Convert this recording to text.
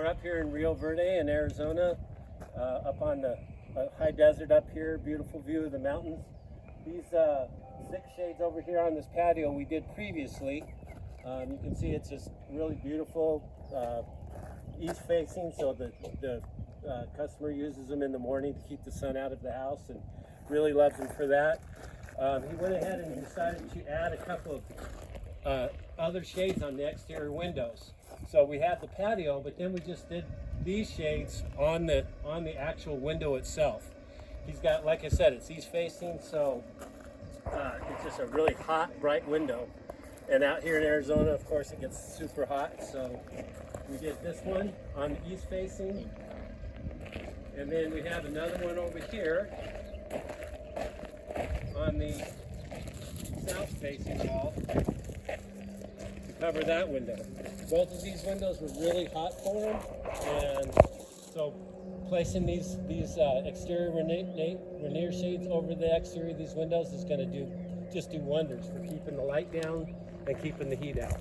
we're up here in Rio Verde in Arizona, up on the high desert up here, beautiful view of the mountains. These 6 shades over here on this patio we did previously. You can see it's just really beautiful, east facing, so the customer uses them in the morning to keep the sun out of the house and really loves them for that. He went ahead and decided to add a couple of other shades on the exterior windows. So we have the patio, but then we just did these shades on the actual window itself. He's got, like I said, it's east facing, so it's just a really hot, bright window. And out here in Arizona, of course, it gets super hot, so we did this one on the east facing, and then we have another one over here on the south facing wall to cover that window. Both of these windows were really hot for him, and so placing these exterior Rainier shades over the exterior of these windows is going to just do wonders for keeping the light down and keeping the heat out.